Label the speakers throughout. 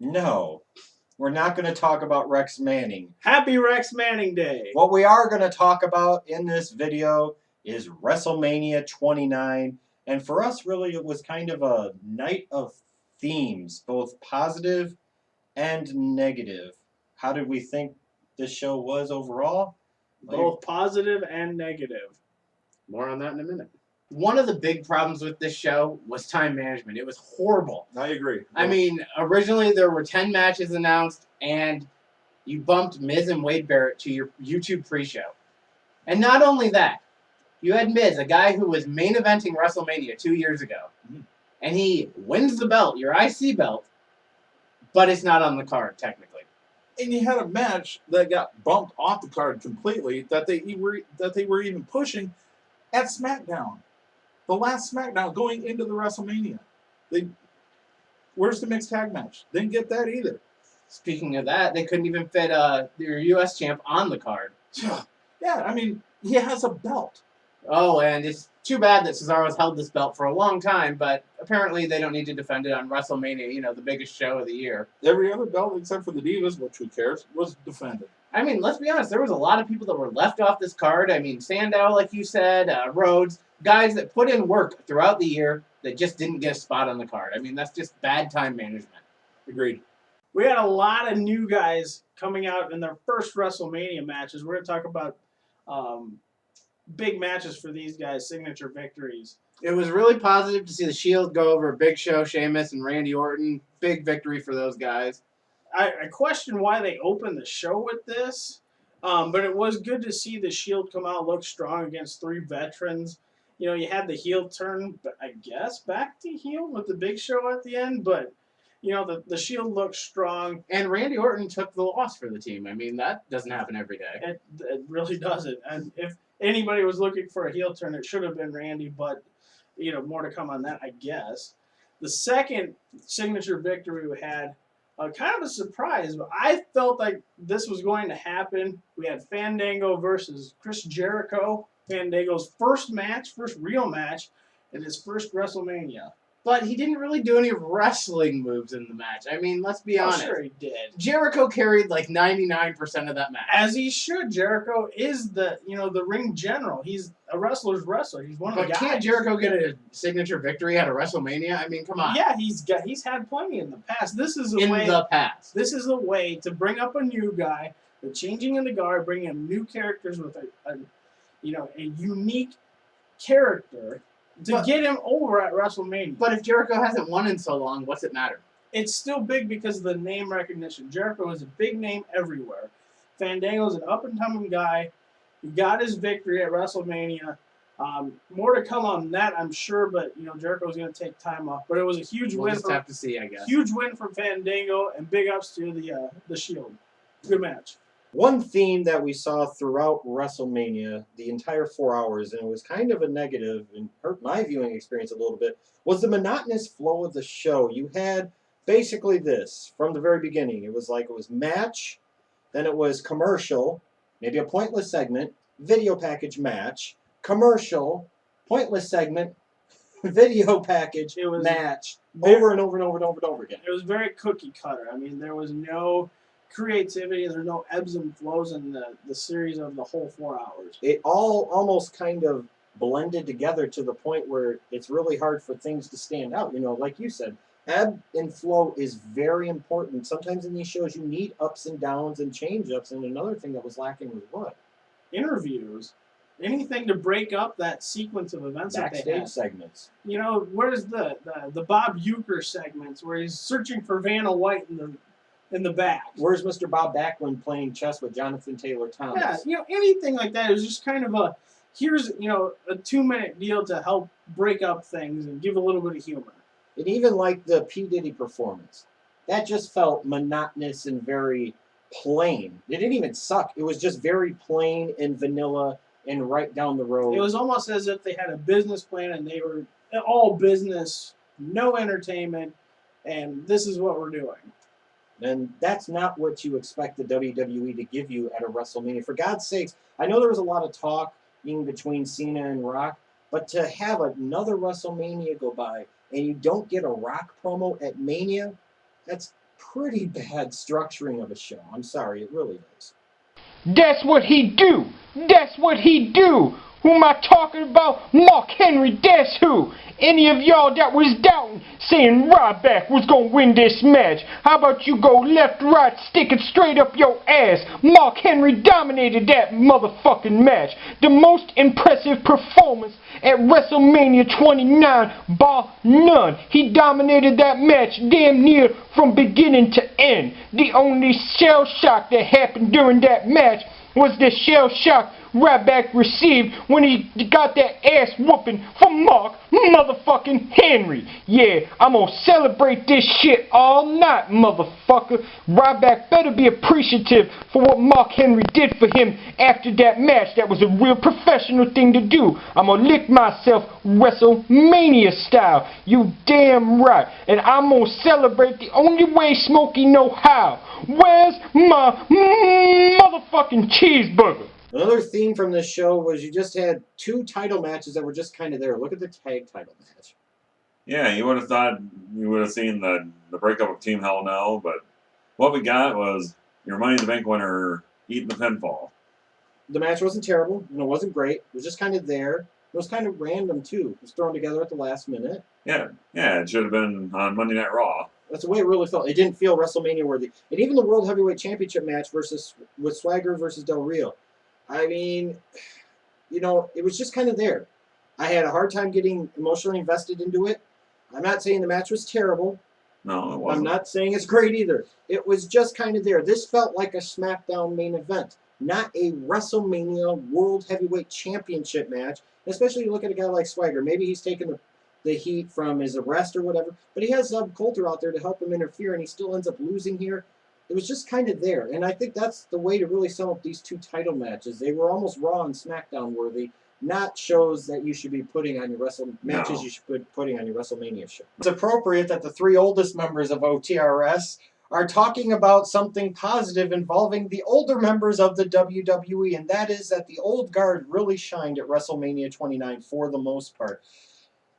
Speaker 1: No, we're not going to talk about Rex Manning.
Speaker 2: Happy Rex Manning Day.
Speaker 1: What we are going to talk about in this video is WrestleMania 29. And for us, really, it was kind of a night of themes, both positive and negative. How did we think this show was overall?
Speaker 2: Both positive and negative.
Speaker 3: More on that in a minute.
Speaker 4: One of the big problems with this show was time management. It was horrible.
Speaker 3: I agree.
Speaker 4: I mean, originally there were 10 matches announced, and you bumped Miz and Wade Barrett to your YouTube pre-show. And not only that, you had Miz, a guy who was main eventing WrestleMania 2 years ago, and he wins the belt, your IC belt, but it's not on the card, technically.
Speaker 3: And you had a match that got bumped off the card completely that they were even pushing at SmackDown. The last SmackDown going into the WrestleMania. Where's the mixed tag match? Didn't get that either.
Speaker 4: Speaking of that, they couldn't even fit their U.S. champ on the card.
Speaker 3: Yeah, I mean, he has a belt.
Speaker 4: Oh, and it's too bad that Cesaro's held this belt for a long time, but apparently they don't need to defend it on WrestleMania, you know, the biggest show of the year.
Speaker 3: Every other belt except for the Divas, which who cares, was defended.
Speaker 4: I mean, let's be honest, there was a lot of people that were left off this card. I mean, Sandow, like you said, Rhodes, guys that put in work throughout the year that just didn't get a spot on the card. I mean, that's just bad time management.
Speaker 3: Agreed.
Speaker 2: We had a lot of new guys coming out in their first WrestleMania matches. We're going to talk about big matches for these guys, signature victories.
Speaker 4: It was really positive to see the Shield go over Big Show, Sheamus, and Randy Orton. Big victory for those guys.
Speaker 2: I question why they opened the show with this, but it was good to see the Shield come out, look strong against three veterans. You know, you had the heel turn, but I guess back to heel with the Big Show at the end, but you know, the Shield looked strong.
Speaker 4: And Randy Orton took the loss for the team. I mean, that doesn't happen every day.
Speaker 2: It really doesn't. And if anybody was looking for a heel turn, it should have been Randy, but, you know, more to come on that, I guess. The second signature victory we had, kind of a surprise, but I felt like this was going to happen. We had Fandango versus Chris Jericho. Fandango's first real match in his first WrestleMania.
Speaker 4: But he didn't really do any wrestling moves in the match. I mean, let's be honest.
Speaker 2: Sure he did.
Speaker 4: Jericho carried like 99% of that match.
Speaker 2: As he should. Jericho is the ring general. He's a wrestler's wrestler. He's one of the guys.
Speaker 4: But can't Jericho get a signature victory at a WrestleMania? I mean, come on.
Speaker 2: Yeah, he's had plenty in the past. This is
Speaker 4: the past.
Speaker 2: This is a way to bring up a new guy. The changing of the guard, bringing in new characters with a unique character. Get him over at WrestleMania.
Speaker 4: But if Jericho hasn't won in so long, what's it matter?
Speaker 2: It's still big because of the name recognition. Jericho is a big name everywhere. Fandango's an up-and-coming guy. He got his victory at WrestleMania. More to come on that, I'm sure, but Jericho's going to take time off. But it was a huge win.
Speaker 4: We'll just have to see, I guess.
Speaker 2: Huge win for Fandango, and big ups to the Shield. Good match.
Speaker 1: One theme that we saw throughout WrestleMania, the entire 4 hours, and it was kind of a negative and hurt my viewing experience a little bit, was the monotonous flow of the show. You had basically this from the very beginning. It was match, then it was commercial, maybe a pointless segment, video package match, commercial, pointless segment, video package match, over and over and over and over and over again.
Speaker 2: It was very cookie cutter. I mean, there was no creativity, there's no ebbs and flows in the series of the whole 4 hours.
Speaker 1: It all almost kind of blended together to the point where it's really hard for things to stand out. Like you said, ebb and flow is very important. Sometimes in these shows you need ups and downs and change-ups, and another thing that was lacking was what?
Speaker 2: Interviews. Anything to break up that sequence of events that they had.
Speaker 1: Backstage segments.
Speaker 2: Where's the Bob Uecker segments where he's searching for Vanna White in the back?
Speaker 1: Where's Mr. Bob Backlund playing chess with Jonathan Taylor Thomas?
Speaker 2: Yeah, anything like that. It was just kind of here's a 2-minute deal to help break up things and give a little bit of humor.
Speaker 1: And even like the P. Diddy performance, that just felt monotonous and very plain. It didn't even suck. It was just very plain and vanilla and right down the road.
Speaker 2: It was almost as if they had a business plan and they were all business, no entertainment, and this is what we're doing.
Speaker 1: And that's not what you expect the WWE to give you at a WrestleMania. For God's sakes, I know there was a lot of talk in between Cena and Rock, but to have another WrestleMania go by and you don't get a Rock promo at Mania, that's pretty bad structuring of a show. I'm sorry, it really is.
Speaker 5: That's what he do. That's what he do. Who am I talking about? Mark Henry, that's who. Any of y'all that was doubting, saying Ryback was gonna win this match, how about you go left, right, stick it straight up your ass. Mark Henry dominated that motherfucking match. The most impressive performance at WrestleMania 29, bar none. He dominated that match damn near from beginning to end. The only shell shock that happened during that match was the shell shock Ryback received when he got that ass whooping from Mark motherfucking Henry. Yeah, I'm gonna celebrate this shit all night, motherfucker. Ryback better be appreciative for what Mark Henry did for him after that match. That was a real professional thing to do. I'm gonna lick myself WrestleMania style. You damn right. And I'm gonna celebrate the only way Smokey know how. Where's my motherfucking cheeseburger?
Speaker 1: Another theme from this show was you just had 2 title matches that were just kind of there. Look at the tag title match.
Speaker 6: Yeah, you would have thought you would have seen the breakup of Team Hell No, but what we got was your Money in the Bank winner eating the pinfall.
Speaker 1: The match wasn't terrible, and it wasn't great. It was just kind of there. It was kind of random, too. It was thrown together at the last minute.
Speaker 6: Yeah, it should have been on Monday Night Raw.
Speaker 1: That's the way it really felt. It didn't feel WrestleMania worthy. And even the World Heavyweight Championship match with Swagger versus Del Rio. I mean, you know, it was just kind of there. I had a hard time getting emotionally invested into it. I'm not saying the match was terrible.
Speaker 6: No, it wasn't.
Speaker 1: I'm not saying it's great either. It was just kind of there. This felt like a SmackDown main event, not a WrestleMania World Heavyweight Championship match. Especially you look at a guy like Swagger. Maybe he's taken the heat from his arrest or whatever, but he has Coulter out there to help him interfere, and he still ends up losing here. It was just kind of there, and I think that's the way to really sum up these 2 title matches. They were almost Raw and SmackDown worthy, not shows that you should be putting on your matches you should be putting on your WrestleMania show. It's appropriate that the 3 oldest members of OTRS are talking about something positive involving the older members of the WWE, and that is that the old guard really shined at WrestleMania 29 for the most part.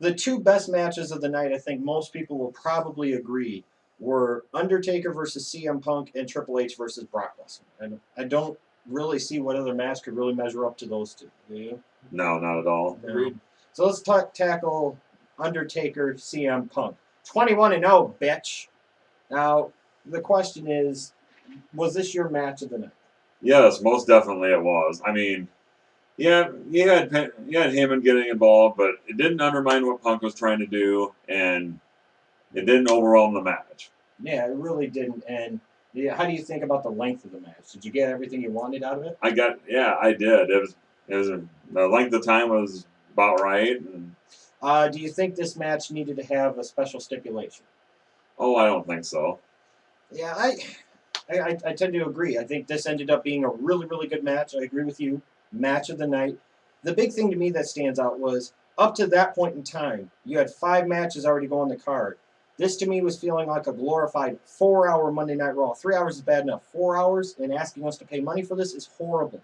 Speaker 1: The 2 best matches of the night, I think most people will probably agree, were Undertaker versus CM Punk and Triple H versus Brock Lesnar. And I don't really see what other match could really measure up to those 2. Do you?
Speaker 6: No, not at all.
Speaker 1: No. So let's tackle Undertaker, CM Punk. 21-0, bitch. Now, the question is, was this your match of the night?
Speaker 6: Yes, most definitely it was. I mean, yeah, you had Heyman getting involved, but it didn't undermine what Punk was trying to do, and it didn't overwhelm the match.
Speaker 1: Yeah, it really didn't. And how do you think about the length of the match? Did you get everything you wanted out of it?
Speaker 6: I did. It was the length of time was about right. And,
Speaker 1: do you think this match needed to have a special stipulation?
Speaker 6: oh, I don't think so.
Speaker 1: Yeah, I tend to agree. I think this ended up being a really, really good match. I agree with you. Match of the night. The big thing to me that stands out was up to that point in time, you had 5 matches already go on the card. This to me was feeling like a glorified 4-hour Monday Night Raw. 3 hours is bad enough. 4 hours and asking us to pay money for this is horrible.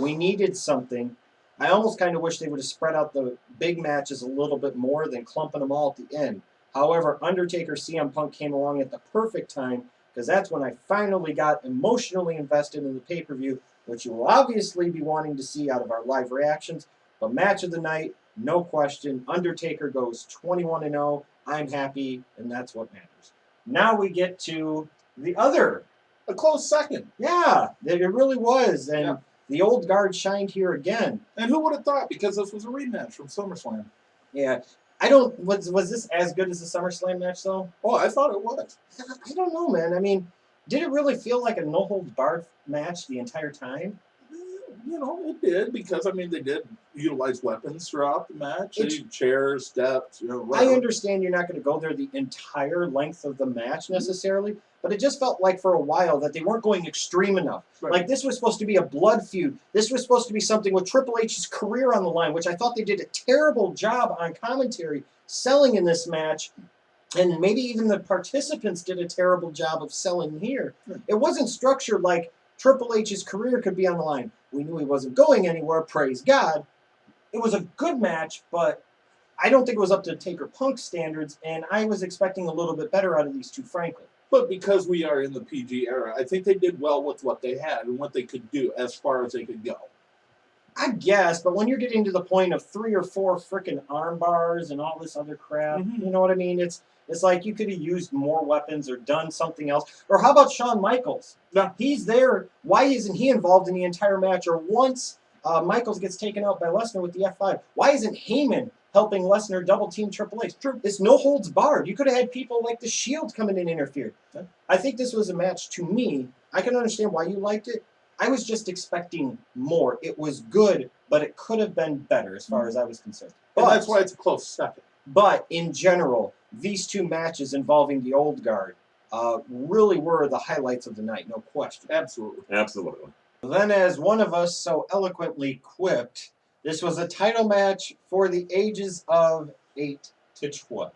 Speaker 1: We needed something. I almost kind of wish they would have spread out the big matches a little bit more than clumping them all at the end. However, Undertaker CM Punk came along at the perfect time because that's when I finally got emotionally invested in the pay-per-view, which you will obviously be wanting to see out of our live reactions. But match of the night, no question, Undertaker goes 21-0. I'm happy, and that's what matters. Now we get to the other.
Speaker 3: A close second.
Speaker 1: Yeah, it really was. And the old guard shined here again.
Speaker 3: And who would have thought? Because this was a rematch from SummerSlam.
Speaker 1: Yeah. Was this as good as the SummerSlam match, though?
Speaker 3: Oh, I thought it was.
Speaker 1: I don't know, man. I mean, did it really feel like a no-holds-barred match the entire time?
Speaker 3: You know, it did, because, I mean, they did utilize weapons throughout the match. Chairs, steps, whatever.
Speaker 1: I understand you're not going to go there the entire length of the match necessarily, but it just felt like for a while that they weren't going extreme enough.
Speaker 3: Right.
Speaker 1: Like, this was supposed to be a blood feud. This was supposed to be something with Triple H's career on the line, which I thought they did a terrible job on commentary selling in this match. And maybe even the participants did a terrible job of selling here. It wasn't structured like Triple H's career could be on the line. We knew he wasn't going anywhere, praise God. It was a good match, but I don't think it was up to Taker Punk standards, and I was expecting a little bit better out of these 2, frankly.
Speaker 3: But because we are in the PG era, I think they did well with what they had and what they could do as far as they could go.
Speaker 1: I guess, but when you're getting to the point of 3 or 4 freaking arm bars and all this other crap,
Speaker 3: Mhm.
Speaker 1: you know what I mean? It's like you could have used more weapons or done something else. Or how about Shawn Michaels?
Speaker 3: Yeah.
Speaker 1: He's there. Why isn't he involved in the entire match? Or once Michaels gets taken out by Lesnar with the F5, why isn't Heyman helping Lesnar double team Triple H?
Speaker 3: True.
Speaker 1: It's no holds barred. You could have had people like the Shield come in and interfere.
Speaker 3: Yeah.
Speaker 1: I think this was a match, to me, I can understand why you liked it. I was just expecting more. It was good, but it could have been better as far as I was concerned.
Speaker 3: And
Speaker 1: But
Speaker 3: that's why it's a close second.
Speaker 1: but in general, these 2 matches involving the old guard really were the highlights of the night, no question.
Speaker 3: Absolutely.
Speaker 6: Absolutely.
Speaker 1: Then, as one of us so eloquently quipped, this was a title match for the ages of 8 to 12.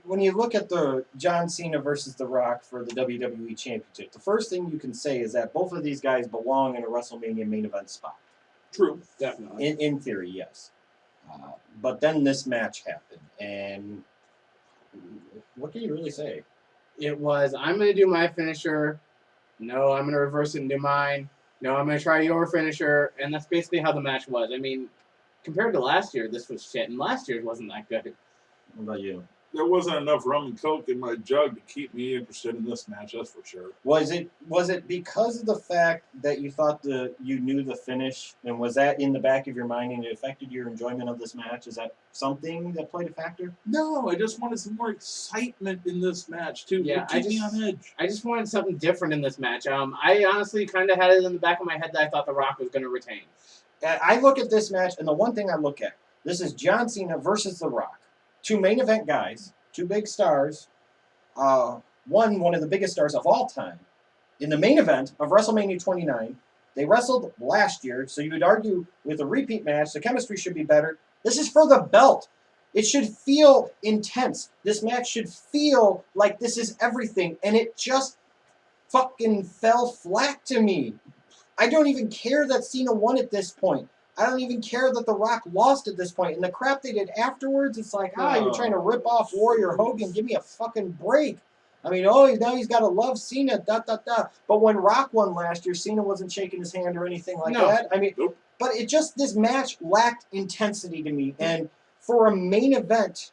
Speaker 1: When you look at the John Cena versus The Rock for the WWE Championship, the first thing you can say is that both of these guys belong in a WrestleMania main event spot.
Speaker 3: True. Definitely.
Speaker 1: In theory, yes. But then this match happened, and what can you really say?
Speaker 4: It was, I'm going to do my finisher. No, I'm going to reverse it and do mine. No, I'm going to try your finisher. And that's basically how the match was. I mean, compared to last year, this was shit. And last year's wasn't that good.
Speaker 1: What about you?
Speaker 3: There wasn't enough rum and coke in my jug to keep me interested in this match, that's for sure.
Speaker 1: Was it because of the fact that you thought you knew the finish, and was that in the back of your mind and it affected your enjoyment of this match? Is that something that played a factor?
Speaker 3: No, I just wanted some more excitement in this match, too.
Speaker 4: Yeah,
Speaker 3: Keep me on edge.
Speaker 4: I just wanted something different in this match. I honestly kind of had it in the back of my head that I thought The Rock was going to retain.
Speaker 1: I look at this match, and the one thing I look at, this is John Cena versus The Rock. 2 main event guys, 2 big stars, one of the biggest stars of all time. In the main event of WrestleMania 29, they wrestled last year, so you would argue with a repeat match, the chemistry should be better. This is for the belt. It should feel intense. This match should feel like this is everything, and it just fucking fell flat to me. I don't even care that Cena won at this point. I don't even care that The Rock lost at this point. And the crap they did afterwards, it's like, you're trying to rip off Warrior Hogan. Give me a fucking break. I mean, now he's got to love Cena, But when Rock won last year, Cena wasn't shaking his hand or anything like that. I mean,
Speaker 3: Nope.
Speaker 1: But this match lacked intensity to me. And for a main event,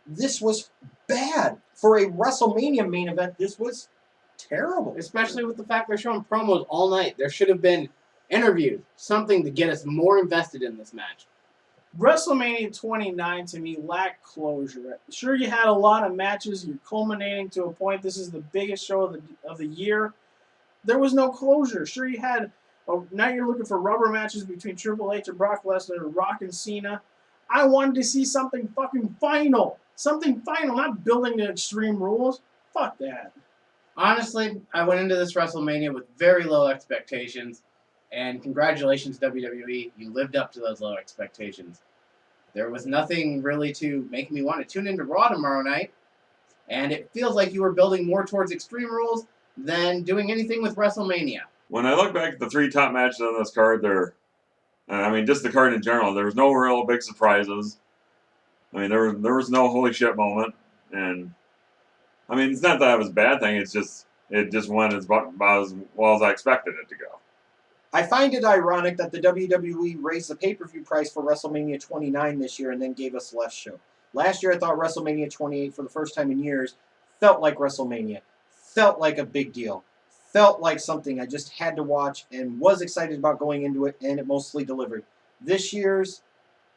Speaker 1: this was bad. For a WrestleMania main event, this was terrible.
Speaker 4: Especially with the fact they're showing promos all night. There should have been interviews, something to get us more invested in this match.
Speaker 2: WrestleMania 29 to me lacked closure. Sure, you had a lot of matches. You're culminating to a point. This is the biggest show of the year. There was no closure. Sure, you had. Now you're looking for rubber matches between Triple H and Brock Lesnar, Rock and Cena. I wanted to see something fucking final. Something final, not building to Extreme Rules. Fuck that.
Speaker 4: Honestly, I went into this WrestleMania with very low expectations. And congratulations, WWE. You lived up to those low expectations. There was nothing really to make me want to tune into Raw tomorrow night. And it feels like you were building more towards Extreme Rules than doing anything with WrestleMania.
Speaker 6: When I look back at the 3 top matches on this card, just the card in general, there was no real big surprises. I mean, there was no holy shit moment. And, I mean, it's not that it was a bad thing. It just went about as well as I expected it to go.
Speaker 1: I find it ironic that the WWE raised the pay-per-view price for WrestleMania 29 this year and then gave us less show. Last year, I thought WrestleMania 28, for the first time in years, felt like WrestleMania, felt like a big deal, felt like something I just had to watch and was excited about going into it, and it mostly delivered. This year's,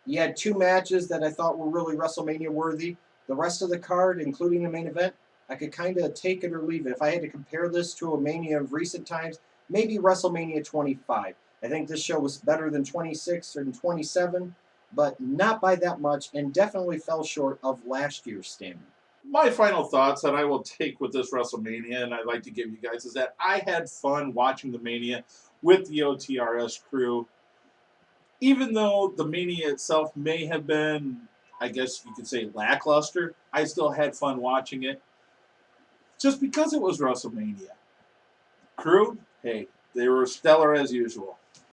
Speaker 1: you had 2 matches that I thought were really WrestleMania worthy. The rest of the card, including the main event, I could kind of take it or leave it. If I had to compare this to a Mania of recent times, maybe WrestleMania 25. I think this show was better than 26 or 27, but not by that much, and definitely fell short of last year's standard.
Speaker 3: My final thoughts that I will take with this WrestleMania, and I'd like to give you guys, is that I had fun watching the Mania with the OTRS crew. Even though the Mania itself may have been, I guess you could say, lackluster, I still had fun watching it. Just because it was WrestleMania. Crew, hey, they were stellar as usual.